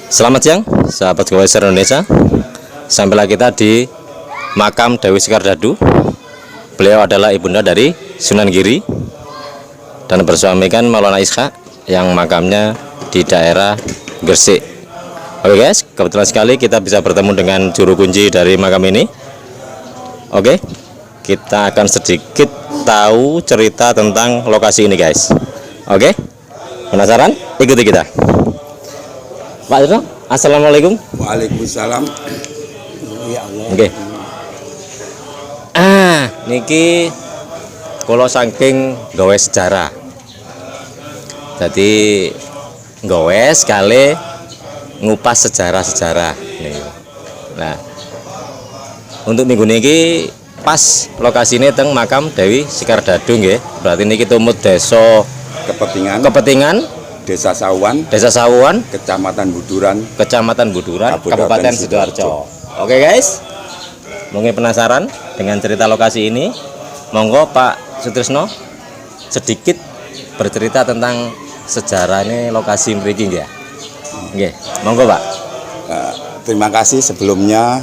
Selamat siang, sahabat Goeser Indonesia. Sampailah kita di makam Dewi Sekar Dadu. Beliau adalah ibunda dari Sunan Giri dan bersuamikan Maulana Ishak yang makamnya di daerah Gresik. Oke guys, kebetulan sekali kita bisa bertemu dengan juru kunci dari makam ini. Oke, kita akan sedikit tahu cerita tentang lokasi ini guys. Oke, penasaran? Ikuti kita. Pak Tirto, assalamualaikum. Waalaikumsalam. Ya Allah. Oke. Niki kula saking gawe sejarah. Jadi gawe sekali ngupas sejarah-sejarah. Nah, untuk minggu niki pas lokasi ini teng makam Dewi Sekar Dadu nggih. Berarti niki tumut desa Kepetingan, Desa Sawuan, Kecamatan Buduran, Kabupaten Sidoarjo. Oke guys, mungkin penasaran dengan cerita lokasi ini? Monggo Pak Sutrisno sedikit bercerita tentang sejarahnya lokasi mriki ya. Oke, monggo Pak. Terima kasih sebelumnya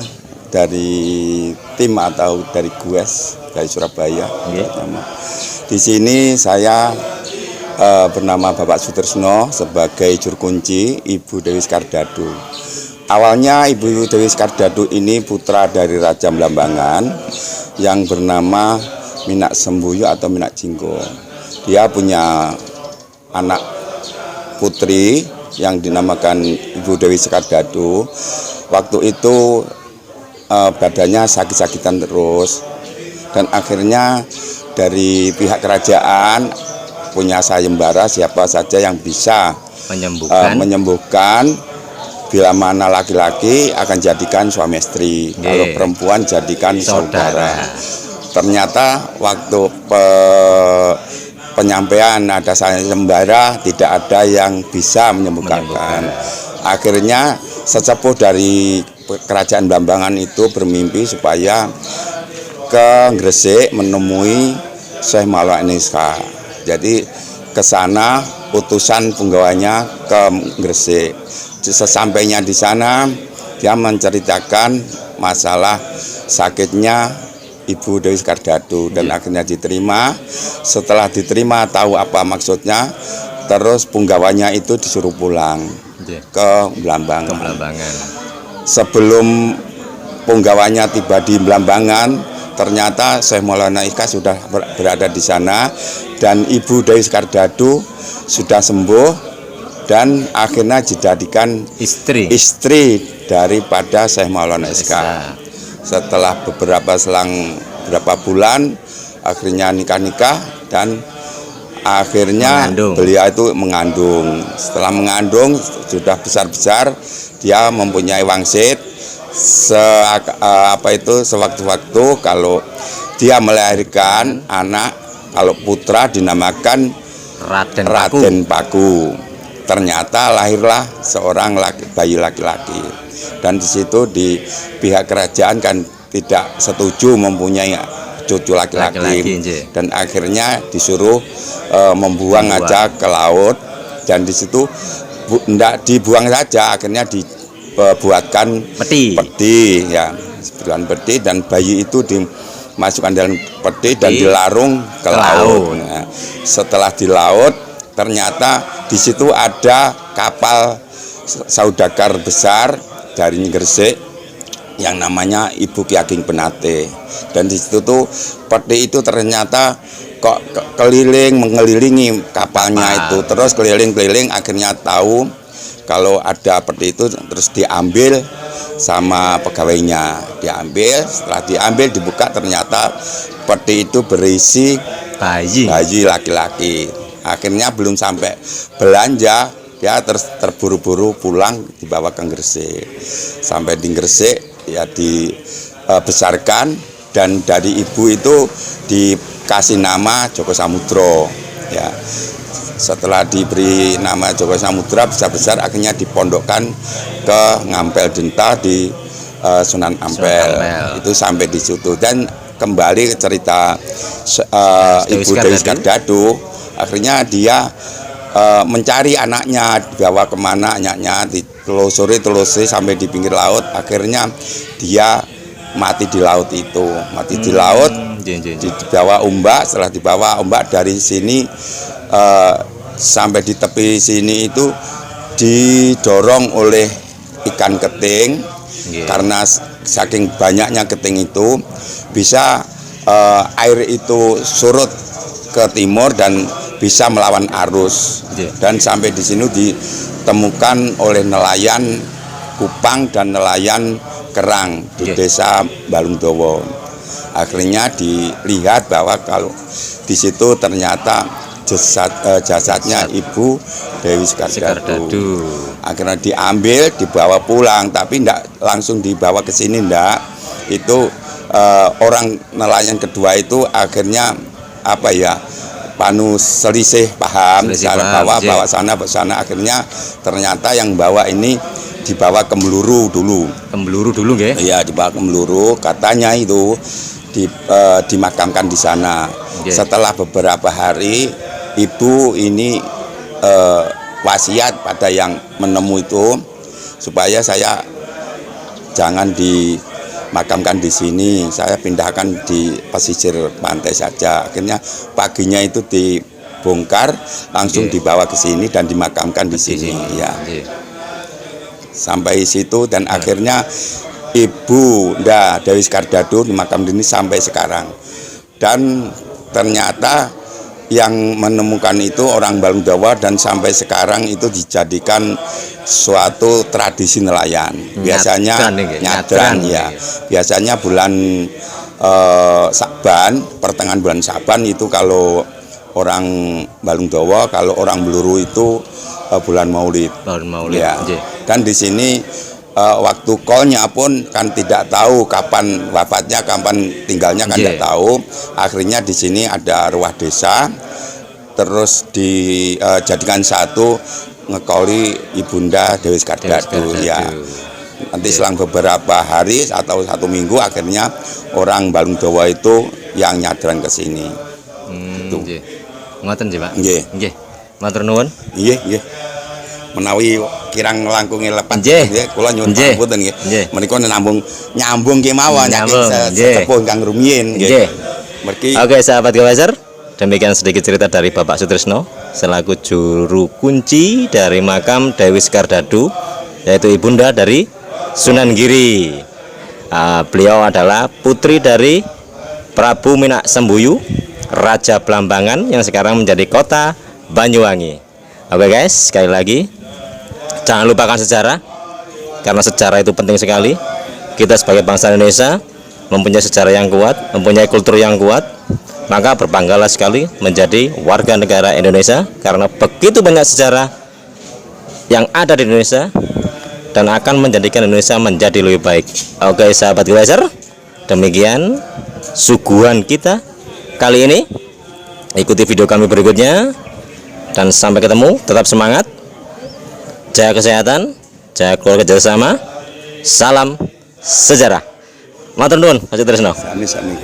dari tim atau dari GUES dari Surabaya. Di sini saya bernama Bapak Sutrisno sebagai juru kunci Ibu Dewi Sekar Dadu. Awalnya Ibu Dewi Sekar Dadu ini putra dari Raja Blambangan yang bernama Minak Sembuyo atau Minak Jinggo. Dia punya anak putri yang dinamakan Ibu Dewi Sekar Dadu. Waktu itu badannya sakit-sakitan terus, dan akhirnya dari pihak kerajaan punya sayembara siapa saja yang bisa menyembuhkan. Bila mana laki-laki akan jadikan suami istri, kalau perempuan jadikan saudara. Ternyata waktu penyampaian ada sayembara tidak ada yang bisa menyembuhkan. Akhirnya sesepuh dari kerajaan Blambangan itu bermimpi supaya ke Gresik menemui Syekh Maulana Ishak. Jadi ke sana utusan penggawanya ke Gresik. Sesampainya di sana dia menceritakan masalah sakitnya Ibu Dewi Sekar Dadu dan akhirnya diterima. Setelah diterima tahu apa maksudnya, terus penggawanya itu disuruh pulang ke Blambangan. Sebelum penggawanya tiba di Blambangan, ternyata Syekh Maulana Ishak sudah berada di sana dan Ibu Dewi Sekar Dadu sudah sembuh dan akhirnya dijadikan istri daripada Syekh Maulana Ishak. Setelah beberapa bulan akhirnya nikah dan akhirnya beliau itu mengandung. Setelah mengandung sudah besar-besar, dia mempunyai wangsit. Sewaktu-waktu kalau dia melahirkan anak, kalau putra dinamakan Raden Paku. Ternyata lahirlah seorang bayi laki-laki, dan di situ di pihak kerajaan kan tidak setuju mempunyai cucu laki-laki, dan akhirnya disuruh membuang aja ke laut, dan di situ tidak dibuang saja, akhirnya dibuatkan peti ya, sebulan peti, dan bayi itu dimasukkan dalam peti dan dilarung ke laut. Nah, setelah di laut ternyata di situ ada kapal saudagar besar dari Gresik yang namanya Ibu Ki Ageng Penate, dan di situ tuh peti itu ternyata kok mengelilingi kapalnya itu, terus keliling-keliling akhirnya tahu kalau ada peti itu, terus diambil sama pegawainya, setelah diambil dibuka ternyata peti itu berisi bayi laki-laki. Akhirnya belum sampai belanja, ya terburu-buru pulang dibawa ke Gresik. Sampai di Gresik ya dibesarkan, dan dari ibu itu dikasih nama Joko Samudro. Ya, setelah diberi nama Joko Samudra besar-besar, akhirnya dipondokkan ke Ngampel Denta di Sunan Ampel. Itu sampai di situ. Dan kembali ke cerita Ibu Dewi Skardado, akhirnya dia mencari anaknya, dibawa kemana anaknya, ditelusuri sampai di pinggir laut. Akhirnya dia mati di laut itu, di laut, dibawa ombak. Setelah dibawa ombak dari sini sampai di tepi sini itu didorong oleh ikan keting. Karena saking banyaknya keting itu bisa air itu surut ke timur dan bisa melawan arus. Dan sampai di sini ditemukan oleh nelayan Kupang dan nelayan Kerang di desa Balungdowo. Akhirnya dilihat bahwa kalau di situ ternyata jasadnya Ibu Dewi Skardado. Akhirnya diambil, dibawa pulang, tapi tidak langsung dibawa ke sini, ndak. Itu orang nelayan kedua itu akhirnya selisih paham, bawa sana, akhirnya ternyata yang bawa ini dibawa ke Meluru dulu. Nggih? Iya, dibawa ke Meluru, katanya itu dimakamkan di sana. Setelah beberapa hari, ibu ini wasiat pada yang menemu itu supaya saya jangan dimakamkan di sini, saya pindahkan di pesisir pantai saja. Akhirnya paginya itu dibongkar, langsung dibawa ke sini dan dimakamkan di sini. Ya, sampai situ, dan akhirnya Ibu Dewi Skardado dimakamkan di sini sampai sekarang. Dan ternyata yang menemukan itu orang Balungdowo, dan sampai sekarang itu dijadikan suatu tradisi nelayan. Biasanya nyadran ya. Biasanya bulan Saban, pertengahan bulan Saban itu kalau orang Balungdowo, kalau orang Meluru itu bulan Maulid. Ya. Dan di sini waktu kolnya pun kan tidak tahu kapan wafatnya, kapan tinggalnya kan tidak tahu. Akhirnya di sini ada ruah desa, terus dijadikan satu ngekoli Ibunda Dewi Skardado. Ya. Nanti selang beberapa hari atau 1 minggu, akhirnya orang Balungdowo itu yang nyadran ke sini. Ngoten nggih, Pak. Nggih. Matur nuwun. Nggih. Menawi kirang langkunge lepat nggih, kula nyuwun pangapunten nggih. Menika nyambung kemawon sepuh Kang Rumiyin nggih. Oke, sahabat Gawasar, demikian sedikit cerita dari Bapak Sutrisno selaku juru kunci dari makam Dewi Skardado, yaitu ibunda dari Sunan Giri. Beliau adalah putri dari Prabu Minak Sembuyu, Raja Blambangan yang sekarang menjadi kota Banyuwangi. Oke guys, sekali lagi jangan lupakan sejarah, karena sejarah itu penting sekali. Kita sebagai bangsa Indonesia mempunyai sejarah yang kuat, mempunyai kultur yang kuat, maka berbanggalah sekali menjadi warga negara Indonesia, karena begitu banyak sejarah yang ada di Indonesia dan akan menjadikan Indonesia menjadi lebih baik. Oke sahabat Gawasar, demikian suguhan kita kali ini. Ikuti video kami berikutnya, dan sampai ketemu. Tetap semangat, jaga kesehatan, jaga keluarga kerjasama. Salam sejarah. Matur nuwun, Pak Sutrisno. Sami-sami.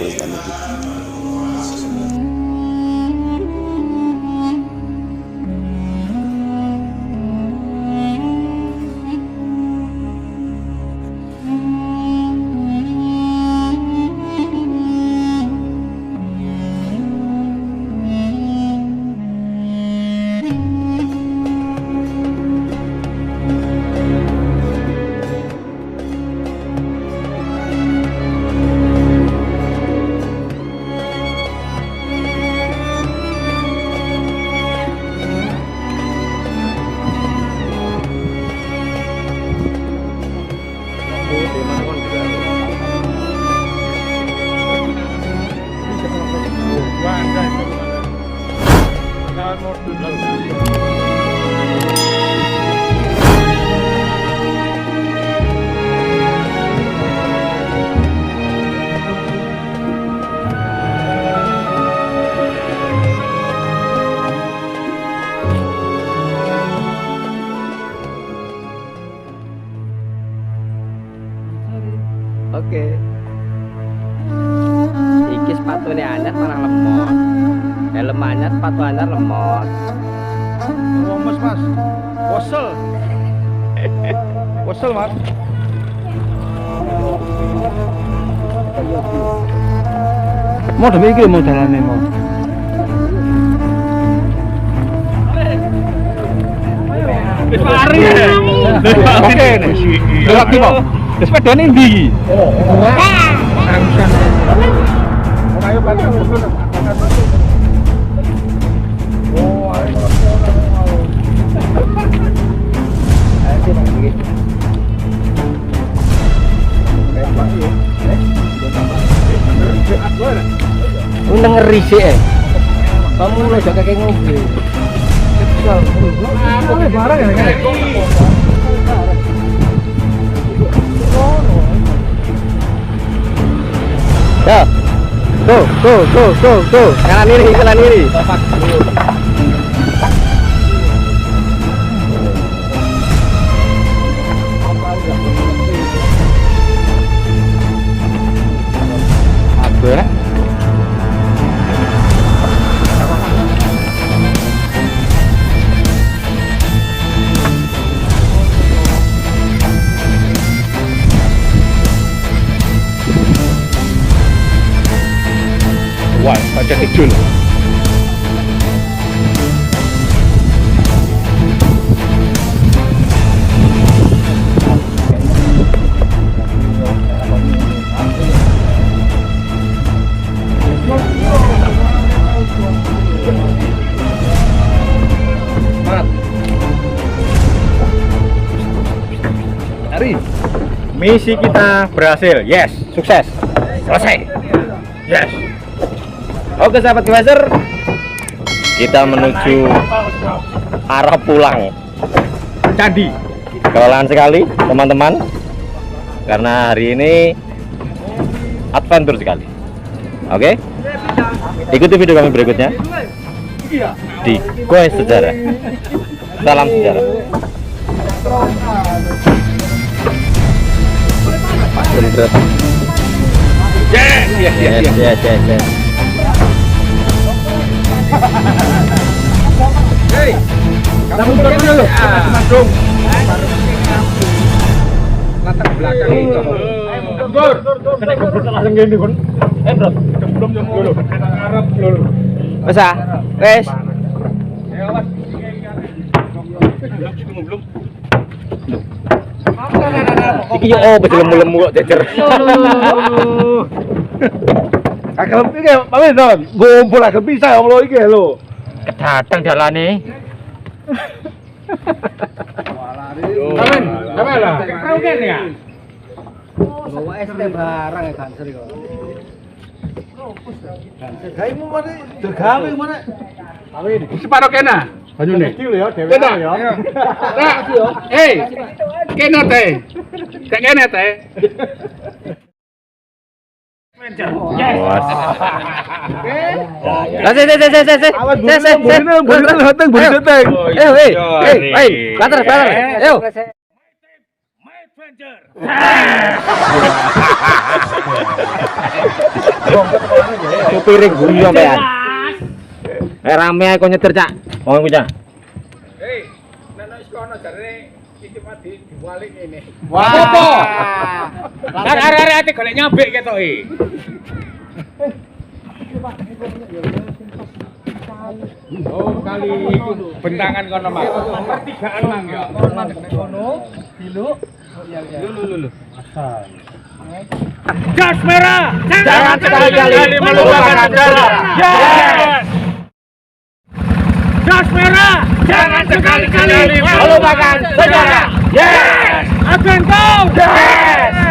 Oke. Iki sepatunya anyar malah lemot. Helm anyar, sepatu anyar lemot. Lemes mas, wosel, wosel mas. Mau demi iki mau dalane mau. Lari. Oke nih. Delok iki mau. Sepedane ndi iki? Ayo bantu. Uneng ngeri sih kamu lo jaga kayak ngopi Barang ya kan? ya tuh kanan kiri apa Wah, pancen kecil. Ari, misi kita berhasil. Yes, sukses. Selesai. Yes. oke sahabat Gewaser, kita menuju arah pulang. Candi. Kelelahan sekali teman-teman karena hari ini adventure sekali. Oke, ikuti video kami berikutnya di Goes Sejarah. Salam sejarah. Yes. Hei, kamu dulu. Masuk. Latar belakang itu. Mundur. Langsung gini, Bun. Bro. Belum dulu. Arab dulu. Wes ah, wes. Awas. Belum. Iki yo oh betul lemu kok jejer. Kakek iki pamit to. Ngumpul agak bisa wong lo iki lho. Kedatang dalane. Amin. Amin lah. Kau kene ya. Bawa es teh barang ya kanser kok. Gaimu mana? Degawe mana? Amin. Separo kena. Banyune. Kecil ya, dhewe ya. Nah, hei. Kena teh. Cek kene teh. Piring guyu sampean. Rame ae kok nyetir, Cak. Wong kuwi, Cak. Hei, nek wis kono jarene iki mati diwalik ngene. Wah. Kan arek-arek ati golek nyabik ketoke. Oh, kali iku bentangan kono, Mas. Pertigaan mang ya. Kono, diluk. Lulu. Asal. Gas merah. Jangan sekali-kali melupakan sejarah. Yes. Gas merah. Jangan sekali-kali melupakan sejarah. Yes. Akan kau. Yes.